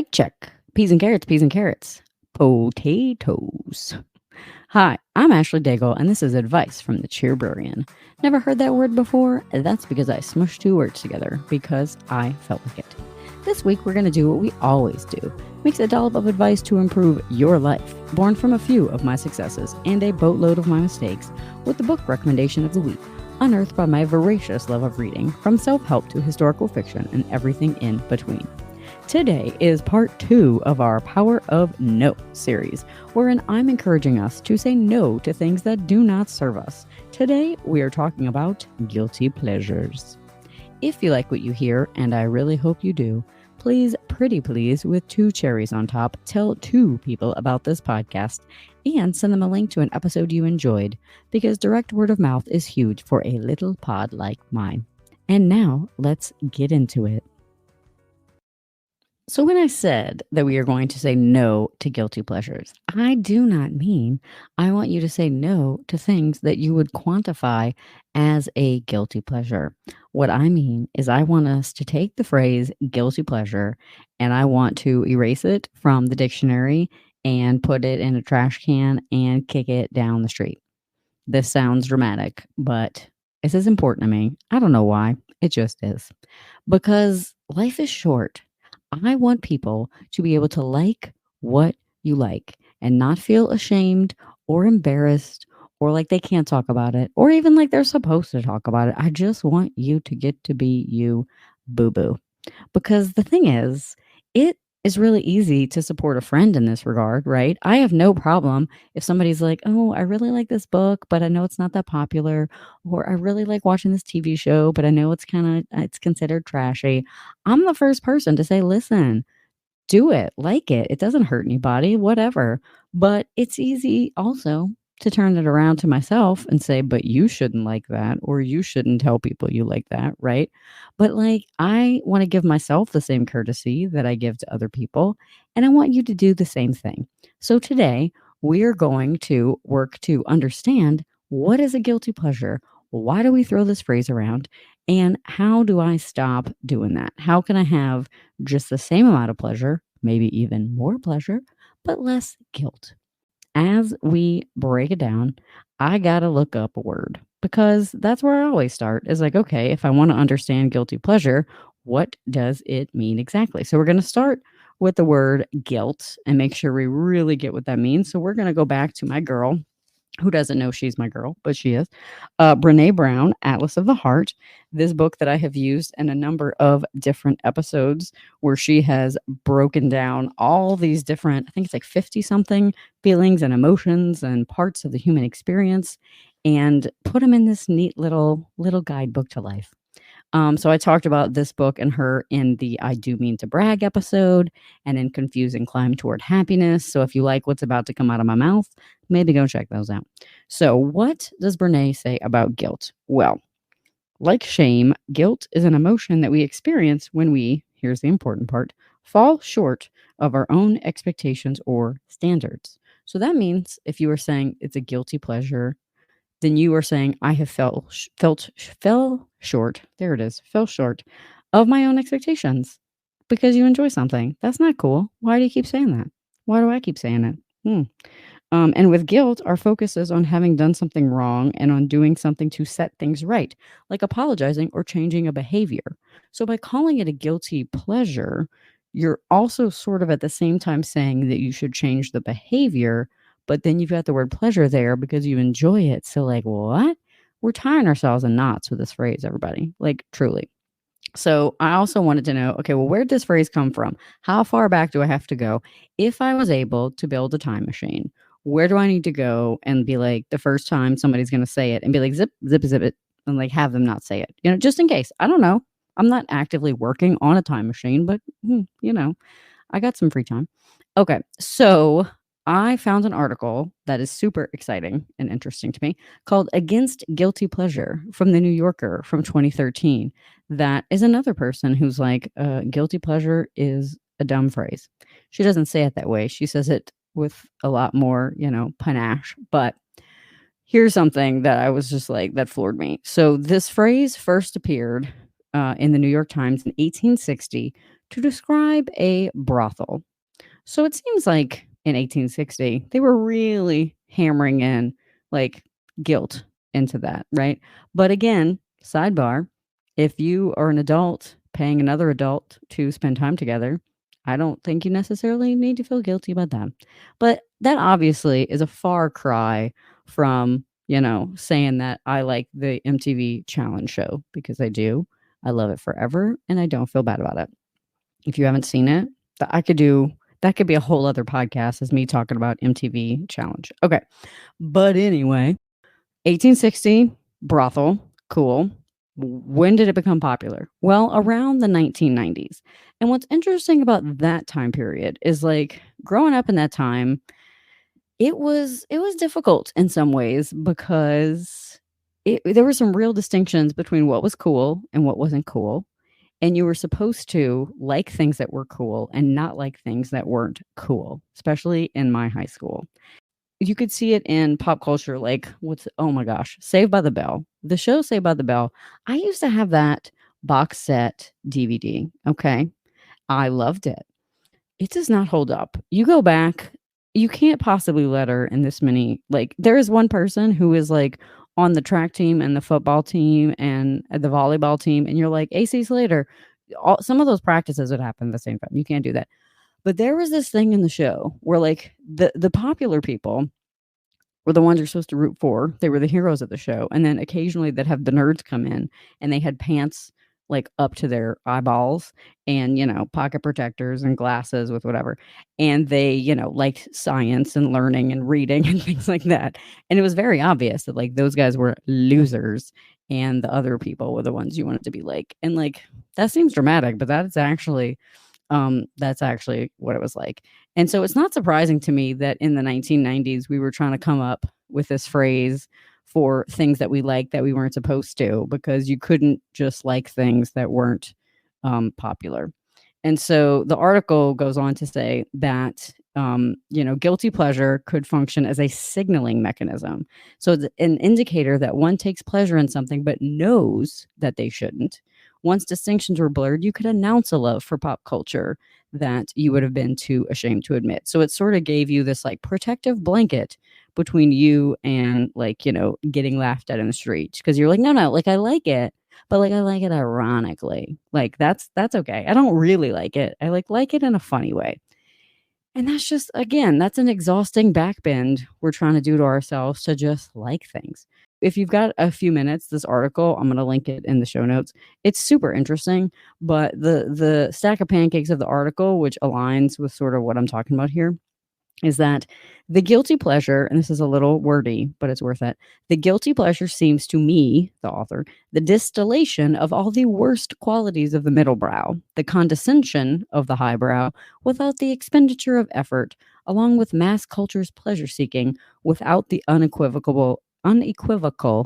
Mic check. Peas and carrots, peas and carrots. Potatoes. Hi, I'm Ashley Daigle, and this is advice from the Cheerbrarian. Never heard that word before? That's because I smushed two words together because I felt like it. This week, we're going to do what we always do. Mix a dollop of advice to improve your life, born from a few of my successes and a boatload of my mistakes, with the book recommendation of the week, unearthed by my voracious love of reading, from self-help to historical fiction and everything in between. Today is part 2 of our Power of No series, wherein I'm encouraging us to say no to things that do not serve us. Today, we are talking about guilty pleasures. If you like what you hear, and I really hope you do, please, pretty please, with 2 cherries on top, tell 2 people about this podcast and send them a link to an episode you enjoyed, because direct word of mouth is huge for a little pod like mine. And now, let's get into it. So when I said that we are going to say no to guilty pleasures, I do not mean I want you to say no to things that you would quantify as a guilty pleasure. What I mean is I want us to take the phrase guilty pleasure and I want to erase it from the dictionary and put it in a trash can and kick it down the street. This sounds dramatic, but this is important to me. I don't know why. It just is. Because life is short. I want people to be able to like what you like and not feel ashamed or embarrassed or like they can't talk about it or even like they're supposed to talk about it. I just want you to get to be you, boo boo. Because the thing is, it is really easy to support a friend in this regard, right? I have no problem if somebody's like, oh, I really like this book, but I know it's not that popular, or I really like watching this TV show, but I know it's considered trashy. I'm the first person to say, listen, do it, like it. It doesn't hurt anybody, whatever. But it's easy also to turn it around to myself and say, but you shouldn't like that, or you shouldn't tell people you like that, right? But like, I want to give myself the same courtesy that I give to other people. And I want you to do the same thing. So today, we are going to work to understand what is a guilty pleasure? Why do we throw this phrase around? And how do I stop doing that? How can I have just the same amount of pleasure, maybe even more pleasure, but less guilt? As we break it down, I got to look up a word because that's where I always start is like, okay, if I want to understand guilty pleasure, what does it mean exactly? So we're going to start with the word guilt and make sure we really get what that means. So we're going to go back to my girl, who doesn't know she's my girl, but she is. Brene Brown, Atlas of the Heart. This book that I have used in a number of different episodes where she has broken down all these different, I think it's like 50 something feelings and emotions and parts of the human experience and put them in this neat little guidebook to life. So I talked about this book and her in the I Do Mean to Brag episode and in Confusing Climb Toward Happiness. So if you like what's about to come out of my mouth, maybe go check those out. So what does Brene say about guilt? Well, like shame, guilt is an emotion that we experience when we, here's the important part, fall short of our own expectations or standards. So that means if you were saying it's a guilty pleasure, then you are saying I have fell short. There it is, fell short of my own expectations because you enjoy something. That's not cool. Why do you keep saying that? Why do I keep saying it? And with guilt, our focus is on having done something wrong and on doing something to set things right, like apologizing or changing a behavior. So by calling it a guilty pleasure, you're also sort of at the same time saying that you should change the behavior, but then you've got the word pleasure there because you enjoy it. So, like, what? We're tying ourselves in knots with this phrase, everybody. Like, truly. So I also wanted to know, okay, well, where did this phrase come from? How far back do I have to go? If I was able to build a time machine, where do I need to go and be like the first time somebody's going to say it and be like, zip, zip, zip it, and like have them not say it, just in case. I don't know. I'm not actively working on a time machine, but, I got some free time. Okay. So I found an article that is super exciting and interesting to me called Against Guilty Pleasure from the New Yorker from 2013. That is another person who's like, guilty pleasure is a dumb phrase. She doesn't say it that way. She says it with a lot more, panache. But here's something that I was just like, that floored me. So this phrase first appeared in the New York Times in 1860 to describe a brothel. So it seems like in 1860, they were really hammering in like guilt into that, right? But again, sidebar, if you are an adult paying another adult to spend time together, I don't think you necessarily need to feel guilty about that. But that obviously is a far cry from, saying that I like the MTV challenge show because I do. I love it forever and I don't feel bad about it. If you haven't seen it, I could do that could be a whole other podcast as me talking about MTV Challenge. Okay. But anyway, 1860 brothel, cool. When did it become popular? Well, around the 1990s. And what's interesting about that time period is like growing up in that time, it was difficult in some ways because there were some real distinctions between what was cool and what wasn't cool, and you were supposed to like things that were cool and not like things that weren't cool, especially in my high school. You could see it in pop culture, like oh my gosh, Saved by the Bell. The show Saved by the Bell. I used to have that box set DVD. Okay. I loved it. It does not hold up. You go back, you can't possibly let her in this many. Like, there is one person who is like on the track team and the football team and the volleyball team, and you're like, AC Slater. Some of those practices would happen at the same time. You can't do that. But there was this thing in the show where like the popular people were the ones you're supposed to root for. They were the heroes of the show. And then occasionally they'd have the nerds come in and they had pants like up to their eyeballs and, pocket protectors and glasses with whatever. And they, liked science and learning and reading and things like that. And it was very obvious that like those guys were losers and the other people were the ones you wanted to be like. And like that seems dramatic, but that's actually what it was like. And so it's not surprising to me that in the 1990s, we were trying to come up with this phrase for things that we like that we weren't supposed to, because you couldn't just like things that weren't popular. And so the article goes on to say that, guilty pleasure could function as a signaling mechanism. So it's an indicator that one takes pleasure in something but knows that they shouldn't. Once distinctions were blurred, you could announce a love for pop culture that you would have been too ashamed to admit. So it sort of gave you this like protective blanket between you and like, getting laughed at in the street, because you're like, no, no, like I like it, but like I like it ironically. Like that's okay. I don't really like it. I like it in a funny way. And that's just, again, that's an exhausting backbend we're trying to do to ourselves to just like things. If you've got a few minutes, this article, I'm going to link it in the show notes. It's super interesting, but the stack of pancakes of the article, which aligns with sort of what I'm talking about here, is that the guilty pleasure, and this is a little wordy, but it's worth it. The guilty pleasure seems to me, the author, the distillation of all the worst qualities of the middle brow, the condescension of the highbrow, without the expenditure of effort, along with mass culture's pleasure seeking, without the unequivocal,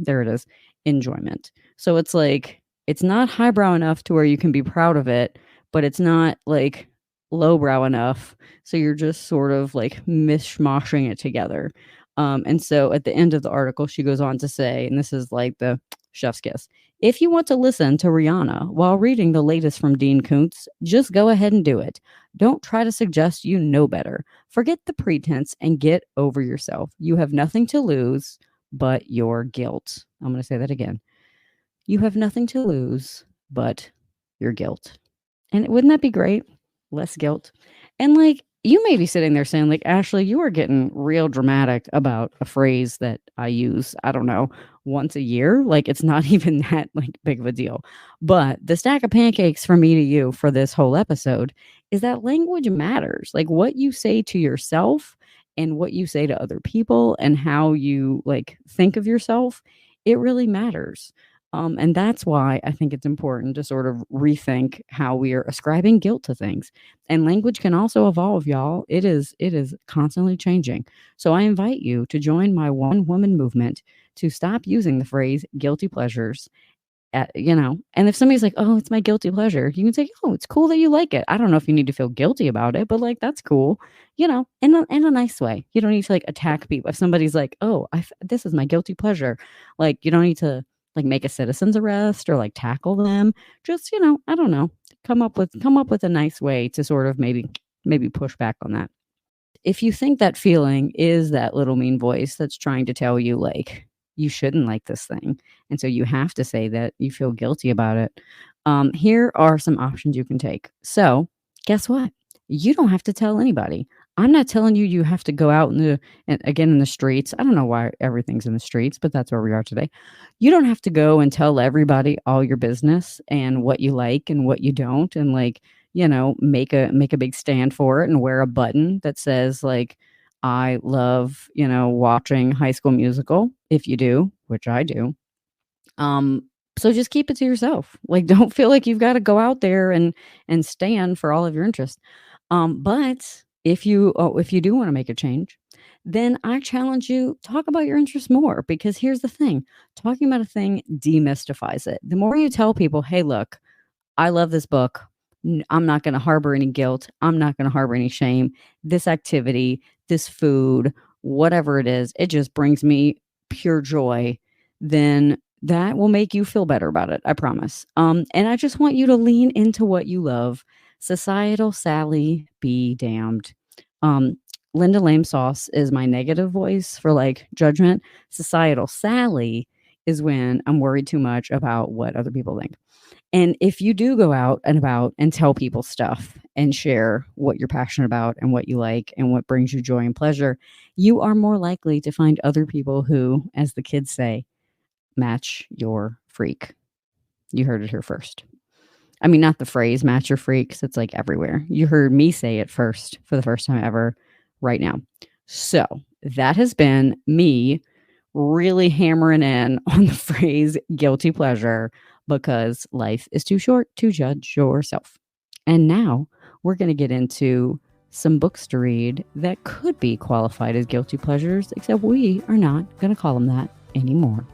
there it is, enjoyment. So it's like, it's not highbrow enough to where you can be proud of it, but it's not like lowbrow enough, so you're just sort of like mishmashing it together. And so at the end of the article, she goes on to say, and this is like the chef's kiss, if you want to listen to Rihanna while reading the latest from Dean Koontz, just go ahead and do it. Don't try to suggest you know better. Forget the pretense and get over yourself. You have nothing to lose but your guilt. I'm going to say that again. You have nothing to lose but your guilt. And wouldn't that be great? Less guilt. And like, you may be sitting there saying, like, Ashley, you are getting real dramatic about a phrase that I use, I don't know, once a year. Like, it's not even that like big of a deal. But the stack of pancakes from me to you for this whole episode is that language matters. Like, what you say to yourself and what you say to other people and how you like think of yourself, it really matters. And that's why I think it's important to sort of rethink how we are ascribing guilt to things. And language can also evolve, y'all. It is constantly changing. So I invite you to join my one woman movement to stop using the phrase guilty pleasures. And if somebody's like, oh, it's my guilty pleasure, you can say, oh, it's cool that you like it. I don't know if you need to feel guilty about it, but like, that's cool, in a nice way. You don't need to like attack people. If somebody's like, oh, this is my guilty pleasure, like, you don't need to like make a citizen's arrest or like tackle them. Just, I don't know. come up with a nice way to sort of maybe push back on that. If you think that feeling is that little mean voice that's trying to tell you, like, you shouldn't like this thing, and so you have to say that you feel guilty about it, here are some options you can take. So, guess what? You don't have to tell anybody. I'm not telling you you have to go out in the and again in the streets. I don't know why everything's in the streets, but that's where we are today. You don't have to go and tell everybody all your business and what you like and what you don't, and like make a big stand for it and wear a button that says like, I love, watching High School Musical, if you do, which I do. Um, so just keep it to yourself. Like, don't feel like you've got to go out there and stand for all of your interests. But if you do want to make a change, then I challenge you, talk about your interests more, because here's the thing: talking about a thing demystifies it. The more you tell people, hey, look, I love this book. I'm not going to harbor any guilt. I'm not going to harbor any shame. This activity, this food, whatever it is, it just brings me pure joy. Then that will make you feel better about it. I promise. And I just want you to lean into what you love. Societal Sally be damned. Um, Linda Lame Sauce is my negative voice for like judgment. Societal Sally is when I'm worried too much about what other people think. And if you do go out and about and tell people stuff and share what you're passionate about and what you like and what brings you joy and pleasure, you are more likely to find other people who, as the kids say, match your freak. You heard it here first. I mean, not the phrase match your freaks, it's like everywhere. You heard me say it first for the first time ever right now. So that has been me really hammering in on the phrase guilty pleasure, because life is too short to judge yourself. And now we're going to get into some books to read that could be qualified as guilty pleasures, except we are not going to call them that anymore.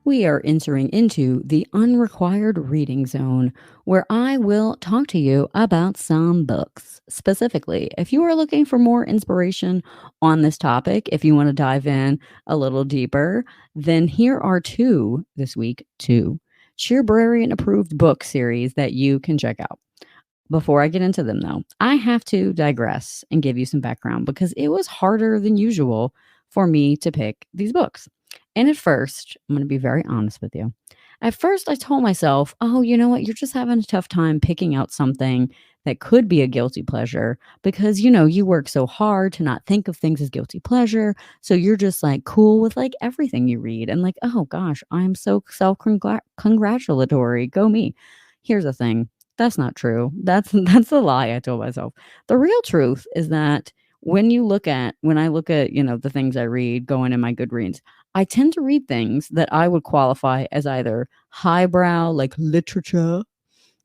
We are entering into the unrequired reading zone, where I will talk to you about some books. Specifically, if you are looking for more inspiration on this topic, if you want to dive in a little deeper, then here are two this week, two Cheerbrarian approved book series that you can check out. Before I get into them, though, I have to digress and give you some background, because it was harder than usual for me to pick these books. And at first, I'm going to be very honest with you. At first, I told myself, oh, you know what? You're just having a tough time picking out something that could be a guilty pleasure, because, you work so hard to not think of things as guilty pleasure. So you're just like cool with like everything you read. And like, oh gosh, I'm so self congratulatory. Go me. Here's the thing. That's not true. That's a lie I told myself. The real truth is that when I look at, the things I read going in my Goodreads, I tend to read things that I would qualify as either highbrow, like literature.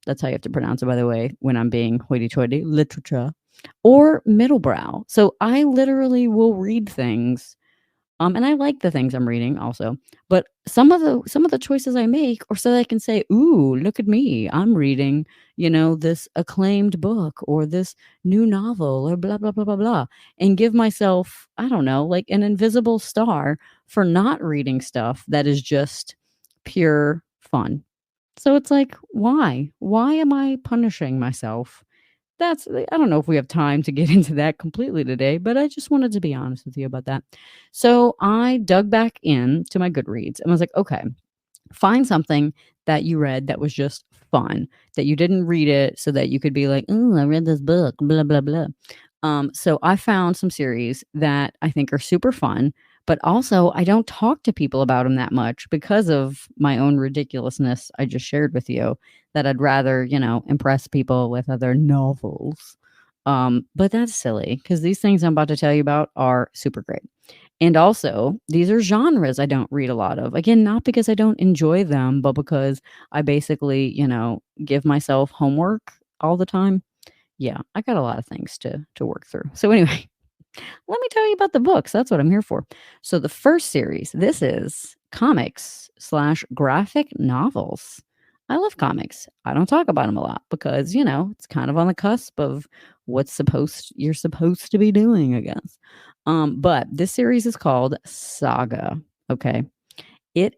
That's how you have to pronounce it, by the way, when I'm being hoity-toity, literature, or middlebrow. So I literally will read things, and I like the things I'm reading also, but some of the choices I make are so that I can say, "Ooh, look at me. I'm reading, this acclaimed book or this new novel or blah blah blah blah blah," and give myself, I don't know, like an invisible star for not reading stuff that is just pure fun. So it's like, why? Why am I punishing myself? I don't know if we have time to get into that completely today, but I just wanted to be honest with you about that. So I dug back in to my Goodreads and was like, okay, find something that you read that was just fun, that you didn't read it so that you could be like, oh, I read this book, blah, blah, blah. So I found some series that I think are super fun, but also I don't talk to people about them that much because of my own ridiculousness I just shared with you, that I'd rather, impress people with other novels. But that's silly, because these things I'm about to tell you about are super great. And also, these are genres I don't read a lot of. Again, not because I don't enjoy them, but because I basically, give myself homework all the time. Yeah, I got a lot of things to work through. So anyway, let me tell you about the books. That's what I'm here for. So the first series, this is comics slash graphic novels. I love comics. I don't talk about them a lot because, it's kind of on the cusp of you're supposed to be doing, I guess. But this series is called Saga. Okay. It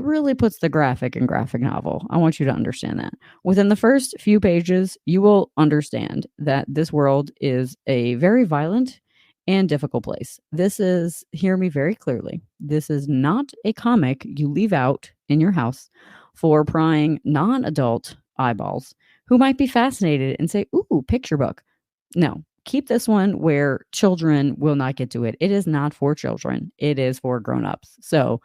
really puts the graphic in graphic novel. I want you to understand that. Within the first few pages, you will understand that this world is a very violent and difficult place. This is, hear me very clearly, this is not a comic you leave out in your house for prying non adult eyeballs who might be fascinated and say, "Ooh, picture book." No, keep this one where children will not get to it. It is not for children, it is for grown-ups. So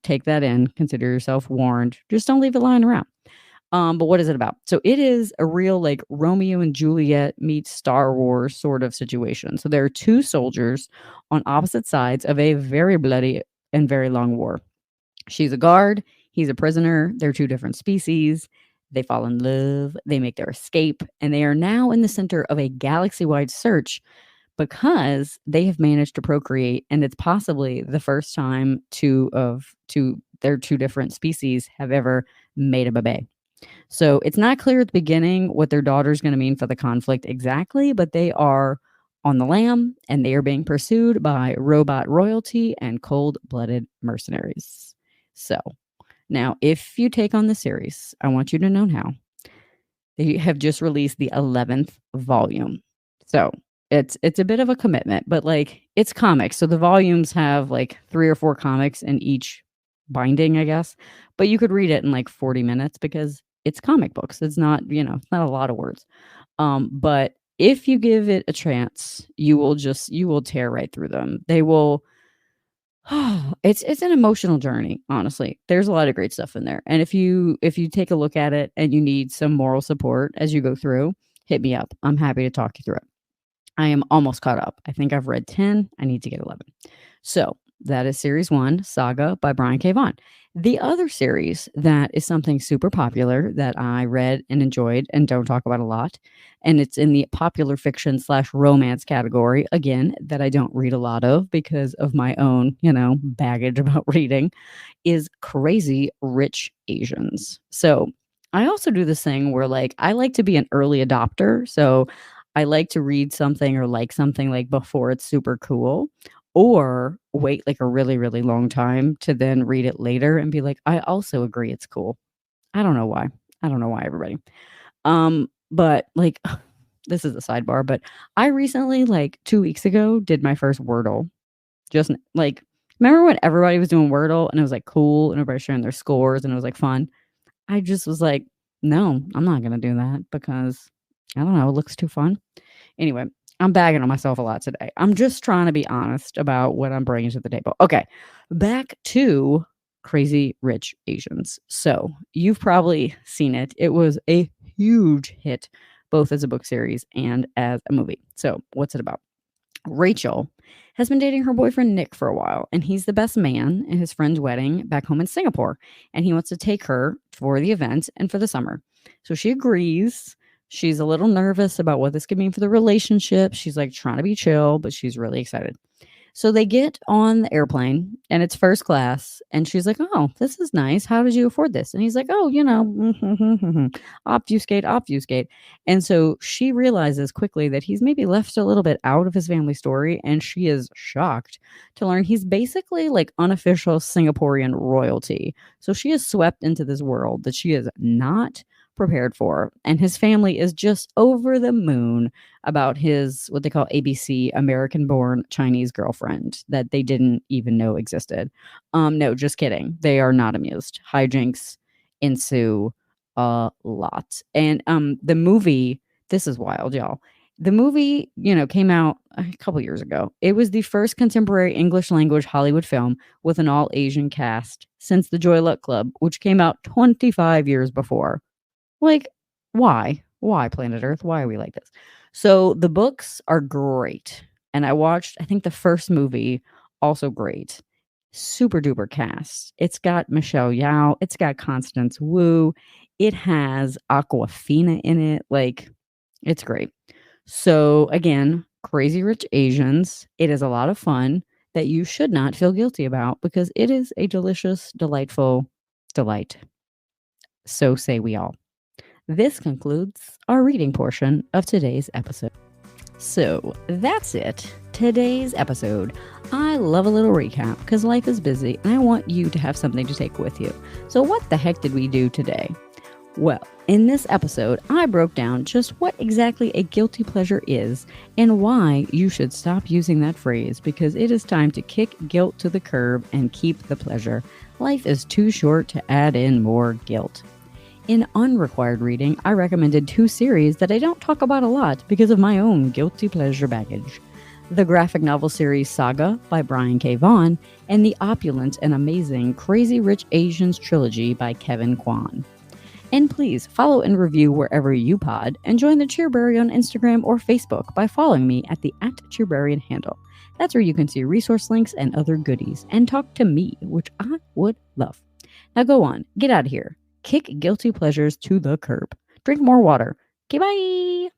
take that in, consider yourself warned. Just don't leave it lying around. But what is it about? So it is a real like Romeo and Juliet meets Star Wars sort of situation. So there are two soldiers on opposite sides of a very bloody and very long war. She's a guard, he's a prisoner. They're two different species. They fall in love, they make their escape, and they are now in the center of a galaxy wide search because they have managed to procreate, and it's possibly the first time two their two different species have ever made a baby. So it's not clear at the beginning what their daughter's going to mean for the conflict exactly, but they are on the lam and they are being pursued by robot royalty and cold-blooded mercenaries. So now, if you take on the series, I want you to know now they have just released the 11th volume. So it's a bit of a commitment, but like it's comics. So the volumes have like 3 or 4 comics in each binding, I guess. But you could read it in like 40 minutes because it's comic books. It's not, it's not a lot of words. But if you give it a chance, you will tear right through them. They will it's an emotional journey, honestly. There's a lot of great stuff in there. And if you take a look at it and you need some moral support as you go through, hit me up. I'm happy to talk you through it. I am almost caught up. I think I've read 10. I need to get 11. So that is series 1, Saga by Brian K. Vaughan. The other series that is something super popular that I read and enjoyed and don't talk about a lot, and it's in the popular fiction slash romance category, again, that I don't read a lot of because of my own, baggage about reading, is Crazy Rich Asians. So I also do this thing where like I like to be an early adopter. So I like to read something or like something like before it's super cool, or wait like a really, really long time to then read it later and be like, I also agree it's cool. I don't know why. I don't know why, everybody. But like this is a sidebar, but I recently, like 2 weeks ago, did my first Wordle. Just like, remember when everybody was doing Wordle and it was like cool and everybody sharing their scores and it was like fun? I just was like, no, I'm not gonna do that because I don't know, it looks too fun. Anyway, I'm bagging on myself a lot today. I'm just trying to be honest about what I'm bringing to the table. Okay, back to Crazy Rich Asians. So you've probably seen it. It was a huge hit, both as a book series and as a movie. So what's it about? Rachel has been dating her boyfriend Nick for a while, and he's the best man at his friend's wedding back home in Singapore. And he wants to take her for the event and for the summer. So she agrees. She's a little nervous about what this could mean for the relationship. She's like trying to be chill, but she's really excited. So they get on the airplane and it's first class. And she's like, "Oh, this is nice. How did you afford this?" And he's like, "Oh, obfuscate, obfuscate." And so she realizes quickly that he's maybe left a little bit out of his family story. And she is shocked to learn he's basically like unofficial Singaporean royalty. So she is swept into this world that she is not prepared for. And his family is just over the moon about his what they call ABC, American born Chinese girlfriend that they didn't even know existed. No, just kidding. They are not amused. Hijinks ensue a lot. And the movie, this is wild, y'all. The movie, came out a couple years ago. It was the first contemporary English language Hollywood film with an all Asian cast since The Joy Luck Club, which came out 25 years before. Like, why? Why, Planet Earth? Why are we like this? So the books are great. And I watched, I think the first movie, also great. Super duper cast. It's got Michelle Yao. It's got Constance Wu. It has Aquafina in it. Like, it's great. So again, Crazy Rich Asians. It is a lot of fun that you should not feel guilty about because it is a delicious, delightful delight. So say we all. This concludes our reading portion of today's episode. So that's it. Today's episode. I love a little recap because life is busy and I want you to have something to take with you. So, what the heck did we do today? Well, in this episode, I broke down just what exactly a guilty pleasure is and why you should stop using that phrase because it is time to kick guilt to the curb and keep the pleasure. Life is too short to add in more guilt. In unrequired reading, I recommended two series that I don't talk about a lot because of my own guilty pleasure baggage. The graphic novel series Saga by Brian K. Vaughan and the opulent and amazing Crazy Rich Asians trilogy by Kevin Kwan. And please follow and review wherever you pod and join the Cheerberry on Instagram or Facebook by following me at the @Cheerberry handle. That's where you can see resource links and other goodies and talk to me, which I would love. Now go on, get out of here. Kick guilty pleasures to the curb. Drink more water. Okay, bye.